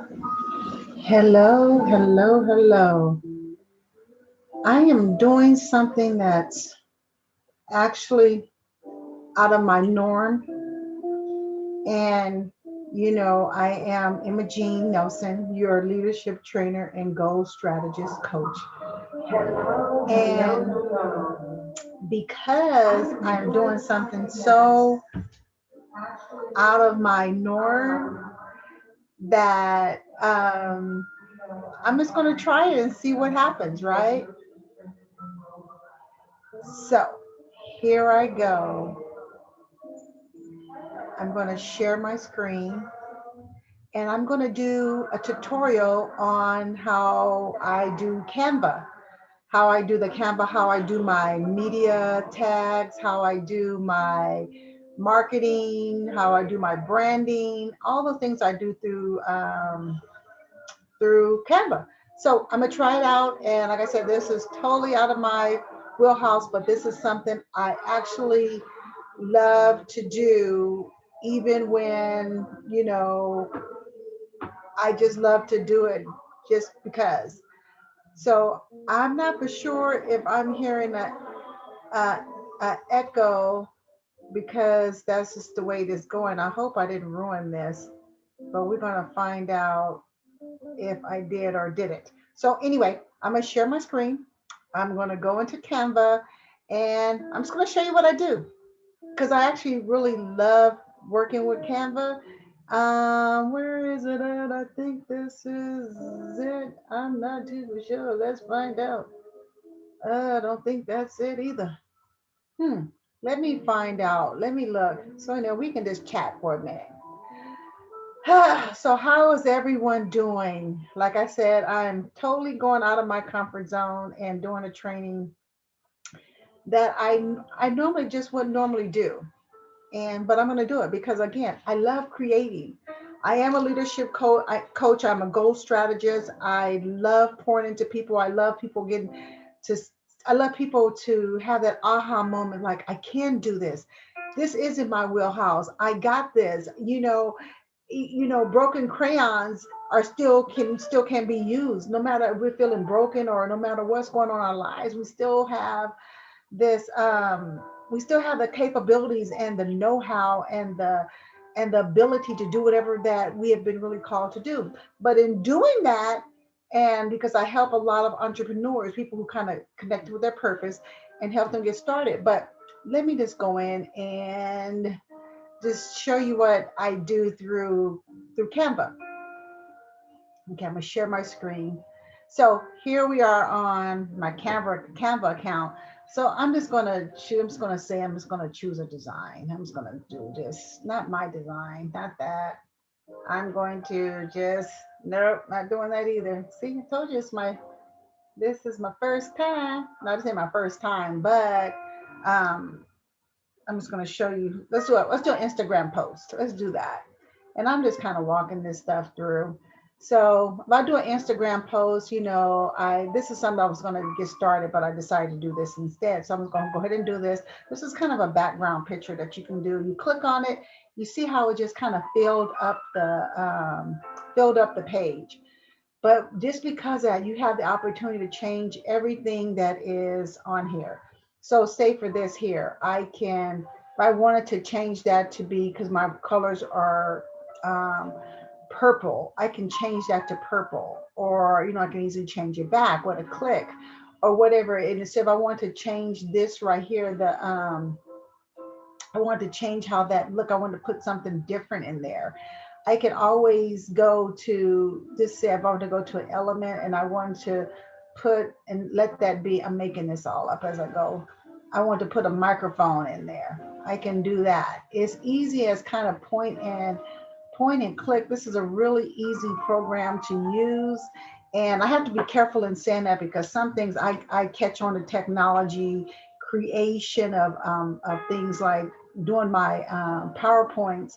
Hello, hello, hello. I am doing something that's actually out of my norm. And, I am Emogene Nelson, your leadership trainer and goal strategist coach. And because I'm doing something so out of my norm that I'm just going to try it and see what happens, right? So here I go. I'm going to share my screen and I'm going to do a tutorial on how I do Canva, how I do the Canva, how I do my media tags, how I do my marketing, how I do my branding, all the things I do through Canva. So I'm gonna try it out, and like I said, this is totally out of my wheelhouse, but this is something I actually love to do, even when I just love to do it just because. So I'm not for sure if I'm hearing a, a echo because that's just the way it is going. I hope I didn't ruin this, but we're gonna find out if I did or didn't. So anyway, I'm gonna share my screen. I'm gonna go into Canva and I'm just gonna show you what I do because I actually really love working with Canva. Where is it at? I think this is it. I'm not too sure. Let's find out. I don't think that's it either. Hmm. Let me find out. Let me look. So we can just chat for a minute. So how is everyone doing? Like I said, I'm totally going out of my comfort zone and doing a training that I normally just wouldn't normally do. But I'm going to do it because again, I love creating. I am a leadership coach. I'm a goal strategist. I love pouring into people. I love people getting to I love people to have that aha moment like I can do this. This isn't my wheelhouse. I got this. Broken crayons are still can be used no matter if we're feeling broken or no matter what's going on in our lives. This we still have the capabilities and the know-how and the ability to do whatever that we have been really called to do. But in doing that, and because I help a lot of entrepreneurs, people who kind of connect with their purpose and help them get started. But let me just go in and just show you what I do through Canva. Okay, I'm gonna share my screen. So here we are on my Canva account. So I'm just gonna say I'm just gonna choose a design. I'm just gonna do this, not my design, not that. I'm going to just nope, not doing that either. See, I told you this is my first time. Not to say my first time, but um I'm just gonna show you. Let's do an Instagram post. Let's do that. And I'm just kind of walking this stuff through. So if I do an Instagram post, I this is something I was gonna get started, but I decided to do this instead. So I'm just gonna go ahead and do this. This is kind of a background picture that you can do. You click on it, you see how it just kind of filled up the page. But just because of that, you have the opportunity to change everything that is on here. So say for this here, if I wanted to change that to be, because my colors are um, purple, I can change that to purple. Or, I can easily change it back with a click or whatever. And instead, if I want to change this right here, I want to change how that look. I want to put something different in there. I can always go to this, say if I want to go to an element and I want to put and let that be, I'm making this all up as I go. I want to put a microphone in there. I can do that. It's easy as kind of point and click. This is a really easy program to use. And I have to be careful in saying that because some things I catch on to technology, creation of things like doing my PowerPoints,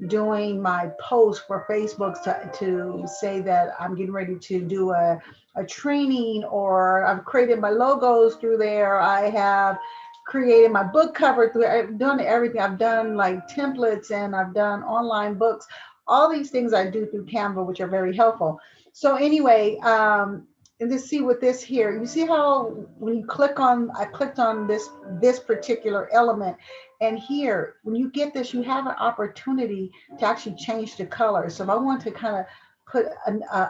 doing my posts for Facebook to say that I'm getting ready to do a training, or I've created my logos through there. I have created my book cover through. I've done everything. I've done like templates and I've done online books, All these things I do through Canva, which are very helpful. So anyway, and let's see with this here. You see how when you click on, I clicked on this particular element, and here when you get this, you have an opportunity to actually change the color. So if I want to kind of put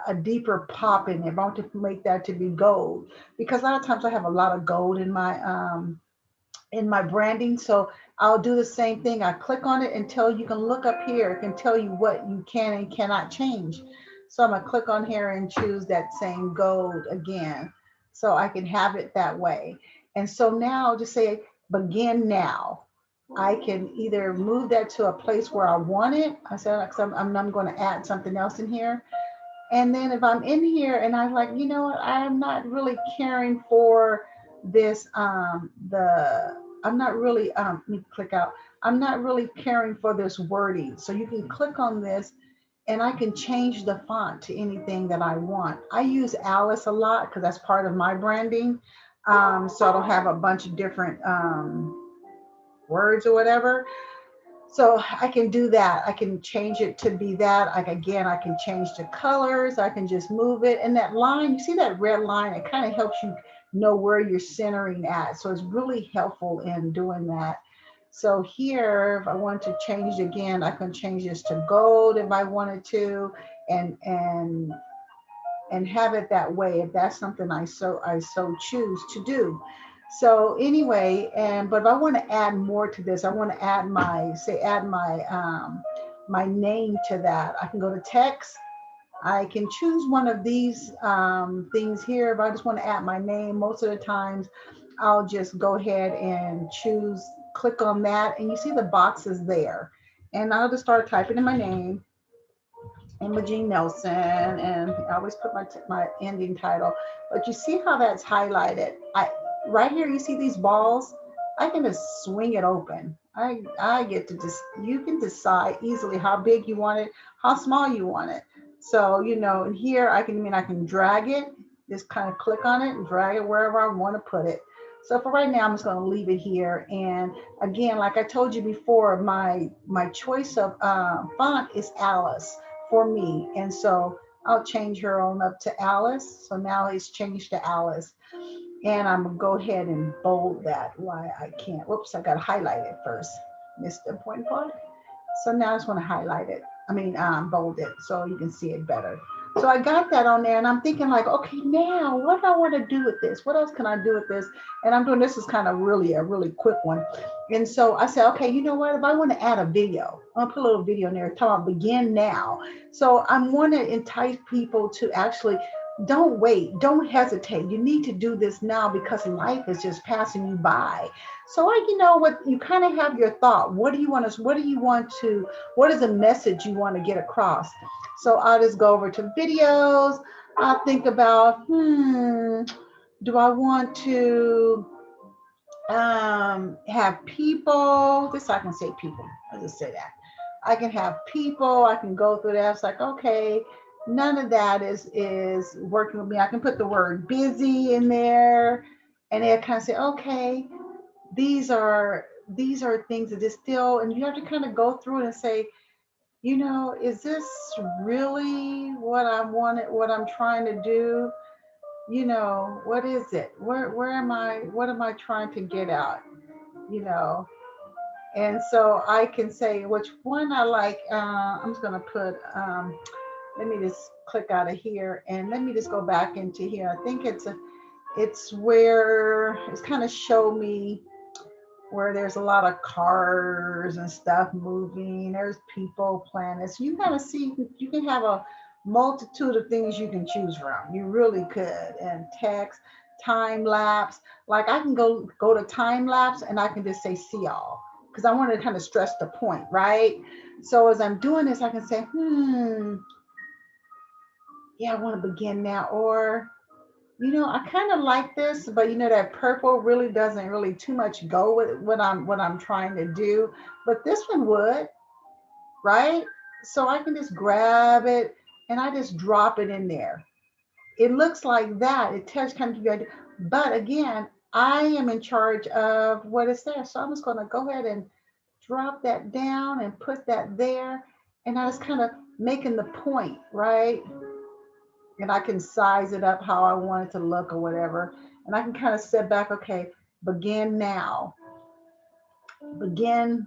a deeper pop in it, if I want to make that to be gold, because a lot of times I have a lot of gold in my branding. So I'll do the same thing. I click on it until you can look up here. It can tell you what you can and cannot change. So I'm gonna click on here and choose that same gold again. So I can have it that way. And so now just say begin now. I can either move that to a place where I want it. I said, like, I'm going to add something else in here. And then if I'm in here and I'm like, you know what, I'm not really caring for this, I'm not really, let me click out. I'm not really caring for this wording. So you can click on this and I can change the font to anything that I want. I use Alice a lot because that's part of my branding. So I don't have a bunch of different words or whatever. So I can do that. I can change it to be that. Like again, I can change the colors. I can just move it. And that line, you see that red line, it kind of helps you know where you're centering at. So it's really helpful in doing that. So here, if I want to change it again, I can change this to gold if I wanted to, and and and have it that way if that's something I so choose to do. So anyway, and but if I want to add more to this, I want to add my name to that. I can go to text. I can choose one of these things here. If I just want to add my name, most of the times I'll just go ahead and choose, click on that, and you see the boxes there. And I'll just start typing in my name, Emogene Nelson, and I always put my ending title. But you see how that's highlighted? I right here, you see these balls? I can just swing it open. I get to just you can decide easily how big you want it, how small you want it. So and here I can drag it, just kind of click on it and drag it wherever I want to put it. So for right now, I'm just going to leave it here. And again, like I told you before, my choice of font is Alice for me. And so I'll change her on up to Alice. So now it's changed to Alice. And I'm gonna go ahead and bold that. Why I can't. Whoops, I gotta highlight it first. Missed the important part. So now I just want to highlight it. I mean, bold it so you can see it better. So I got that on there, and I'm thinking like, okay, now what do I want to do with this? What else can I do with this? And I'm doing this is kind of really a really quick one. And so I said, okay, you know what? If I want to add a video, I'll put a little video in there talking about begin now. So I want to entice people to actually don't wait, don't hesitate. You need to do this now because life is just passing you by. So what you kind of have your thought. What is the message you want to get across? So I'll just go over to videos. I'll think about, do I want to have people? This I can say people. I'll just say that. I can have people. I can go through that. It's like, okay, none of that is working with me. I can put the word busy in there, and they'll kind of say, okay, these are things that is still, and you have to kind of go through it and say, is this really what I wanted, what I'm trying to do? What is it? What am I trying to get out? You know, and so I can say which one I like. I'm just gonna put. Let me just click out of here and let me just go back into here. I think it's where it's kind of show me where there's a lot of cars and stuff moving. There's people, planets. You kind of see, you can have a multitude of things you can choose from. You really could. And text, time lapse. Like I can go to time lapse and I can just say see all because I want to kind of stress the point, right? So as I'm doing this, I can say, yeah, I want to begin now, or I kind of like this, but that purple really doesn't really too much go with what I'm trying to do. But this one would, right? So I can just grab it and I just drop it in there. It looks like that. It tells kind of give you idea. But again, I am in charge of what is there. So I'm just gonna go ahead and drop that down and put that there. And I just kind of making the point, right? And I can size it up how I want it to look or whatever. And I can kind of step back, okay, begin now, begin,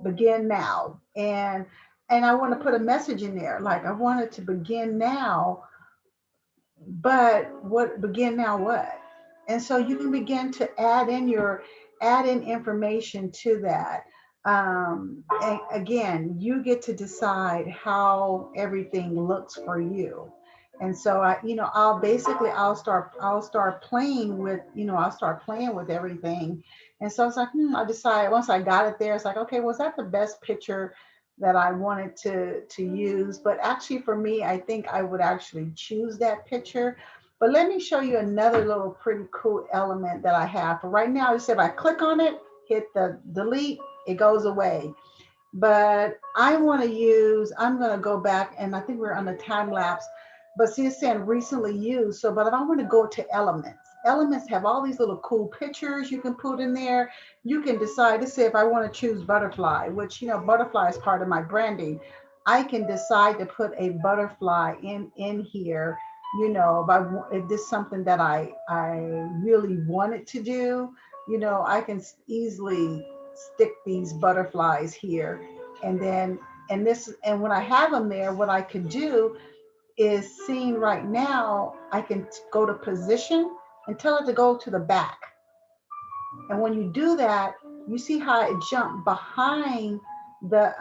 begin now. And I want to put a message in there. Like I want it to begin now, but what begin now what? And so you can begin to add in information to that. And again, you get to decide how everything looks for you. And so I'll start playing with, I'll start playing with everything. And so it's like, I decide once I got it there, it's like, okay, was that the best picture that I wanted to use? But actually for me, I think I would actually choose that picture. But let me show you another little pretty cool element that I have. For right now, just if I click on it, hit the delete, it goes away. But I'm going to go back, and I think we're on the time lapse, but see, it's saying recently used. So, but if I want to go to elements have all these little cool pictures you can put in there. You can decide to say if I want to choose butterfly, which, butterfly is part of my branding. I can decide to put a butterfly in here. If this is something that I really wanted to do, I can easily stick these butterflies here. And then, and when I have them there, what I could do is, seen right now, I can go to position and tell it to go to the back. And when you do that, you see how it jumped behind the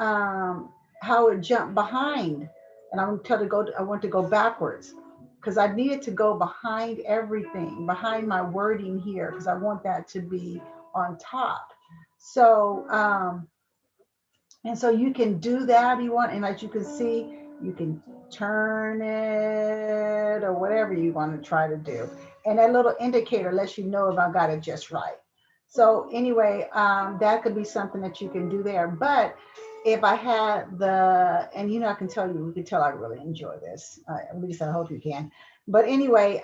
how it jumped behind. And I want to go backwards because I needed to go behind everything, behind my wording here, because I want that to be on top. So and so you can do that if you want. And as you can see, you can turn it or whatever you want to try to do. And that little indicator lets you know if I got it just right. So anyway, that could be something that you can do there. But if I had and I can tell you can tell I really enjoy this. At least I hope you can. But anyway,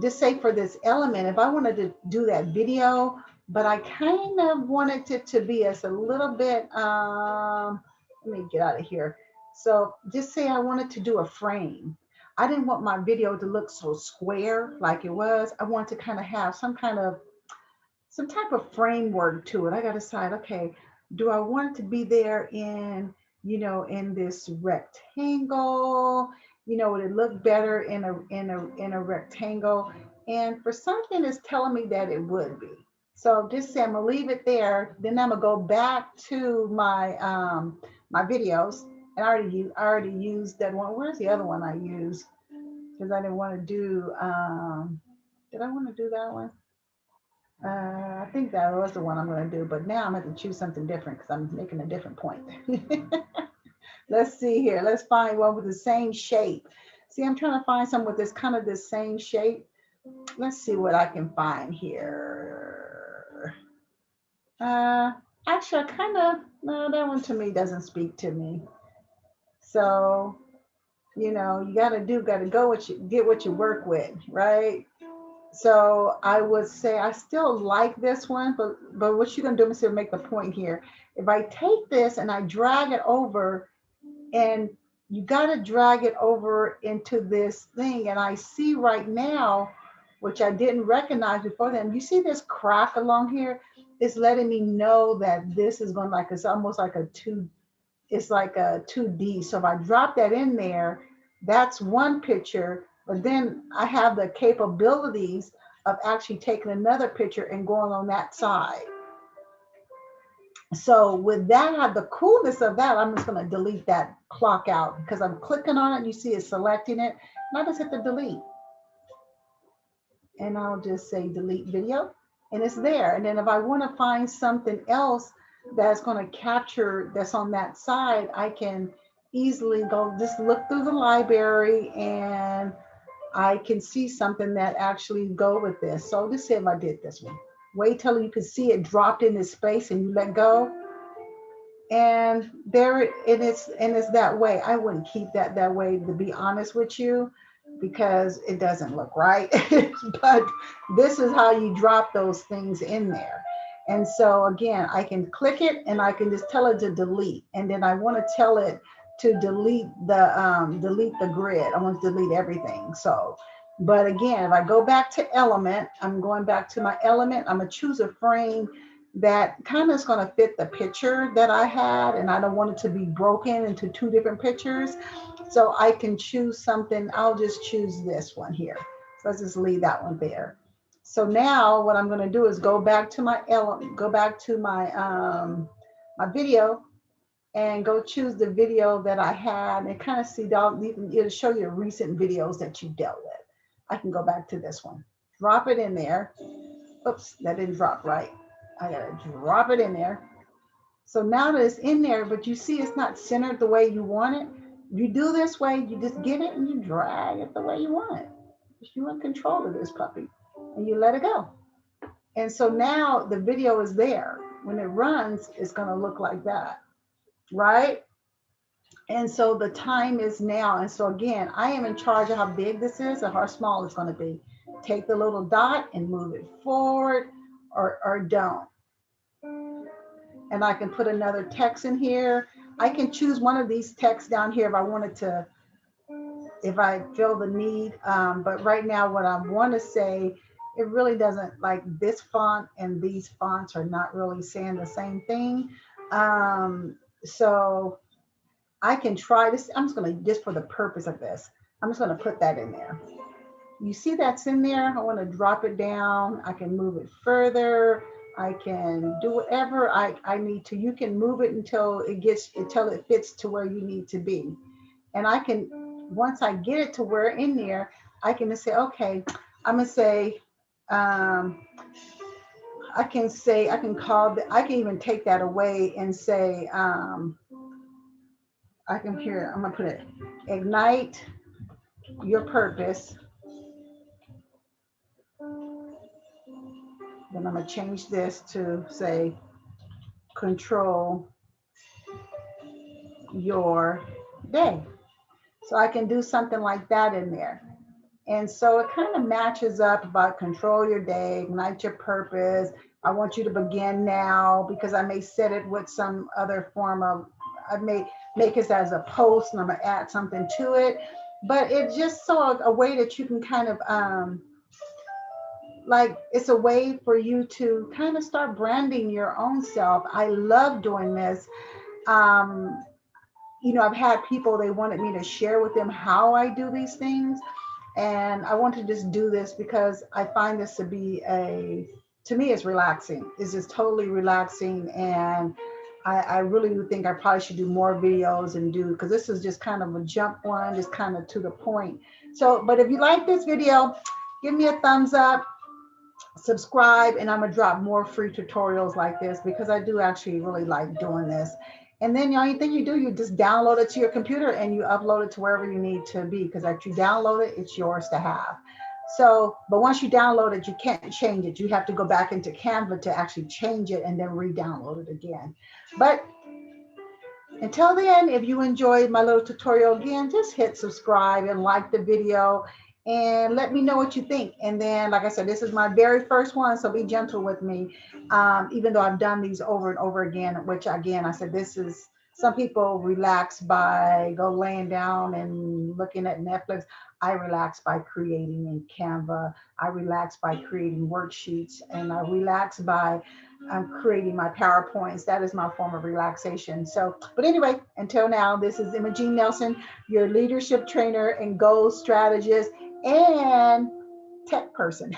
just say for this element, if I wanted to do that video, but I kind of wanted it to be as a little bit, let me get out of here. So just say I wanted to do a frame. I didn't want my video to look so square like it was. I want to kind of have some type of framework to it. I got to decide, okay, do I want it to be there in this rectangle? Would it look better in a rectangle? And for something it's telling me that it would be. So just say I'm gonna leave it there. Then I'm gonna go back to my videos. And I already used that one. Where's the other one I used? Because I didn't want to do. Did I want to do that one? I think that was the one I'm going to do, but now I'm going to choose something different because I'm making a different point. Let's see here. Let's find one with the same shape. See, I'm trying to find some with this kind of the same shape. Let's see what I can find here. Uh, Actually, I kind of, no, that one to me doesn't speak to me. So, you got to go get what you work with, right? So I would say I still like this one, but what you're gonna do is make the point here. If I take this and I drag it over, and you gotta drag it over into this thing, and I see right now, which I didn't recognize before then, you see this crack along here? It's letting me know that this is going, like, it's almost like it's like a 2D. So if I drop that in there, that's one picture, but then I have the capabilities of actually taking another picture and going on that side. So with that, the coolness of that, I'm just going to delete that clock out because I'm clicking on it and you see it selecting it. And I just hit the delete. And I'll just say delete video and it's there. And then if I want to find something else that's going to capture that's on that side, I can easily go just look through the library and I can see something that actually go with this. So let's say if I did this one, wait till you can see it dropped in this space and you let go. And it's that way. I wouldn't keep that way, to be honest with you, because it doesn't look right. But this is how you drop those things in there. And so again, I can click it and I can just tell it to delete. And then I want to tell it to delete the grid. I want to delete everything. So, but again, if I go back to element, I'm going back to my element. I'm gonna choose a frame that kind of is going to fit the picture that I had, and I don't want it to be broken into two different pictures. So I can choose something. I'll just choose this one here. So let's just leave that one there. So now what I'm going to do is go back to my element, go back to my video, and go choose the video that I had, and kind of see it'll show you recent videos that you dealt with. I can go back to this one, drop it in there. Oops, that didn't drop right. I gotta drop it in there. So now that it's in there, but you see it's not centered the way you want it. You do this way, you just get it and you drag it the way you want it. You in control of this puppy, and you let it go. And so now the video is there. When it runs, it's gonna look like that, right? And so the time is now. And so again, I am in charge of how big this is or how small it's gonna be. Take the little dot and move it forward or don't. And I can put another text in here. I can choose one of these texts down here if I wanted to, if I feel the need. But right now, what I want to say, it really doesn't, like this font and these fonts are not really saying the same thing. So I can try this. I'm just going to, just for the purpose of this, I'm just going to put that in there. You see that's in there. I want to drop it down. I can move it further. I can do whatever I need to. You can move it until it fits to where you need to be. And I can, once I get it to where in there, I can just say, okay, I'm gonna say, I can even take that away and say, I'm gonna put it, ignite your purpose. Then I'm gonna change this to say, control your day. So I can do something like that in there. And so it kind of matches up about control your day, ignite your purpose. I want you to begin now, because I may set it with some other form of, I may make it as a post and I'm gonna add something to it. But it's just so a way that you can kind of, like, it's a way for you to kind of start branding your own self. I love doing this. Um, I've had people, they wanted me to share with them how I do these things. And I want to just do this because I find this to be to me, it's relaxing. It's just totally relaxing. And I really do think I probably should do more videos and because this is just kind of a jump one, just kind of to the point. So, but if you like this video, give me a thumbs up, subscribe, and I'm gonna drop more free tutorials like this because I do actually really like doing this. And then the only thing you do, you just download it to your computer and you upload it to wherever you need to be, because after you download it, it's yours to have. So, but once you download it, you can't change it. You have to go back into Canva to actually change it and then re-download it again. But until then, if you enjoyed my little tutorial, again, just hit subscribe and like the video and let me know what you think. And then, like I said, this is my very first one, so be gentle with me. Even though I've done these over and over again, which again, I said, this is, some people relax by go laying down and looking at Netflix. I relax by creating in Canva. I relax by creating worksheets, and I relax by creating my PowerPoints. That is my form of relaxation. So, but anyway, until now, this is Emogene Nelson, your leadership trainer and goals strategist and tech person.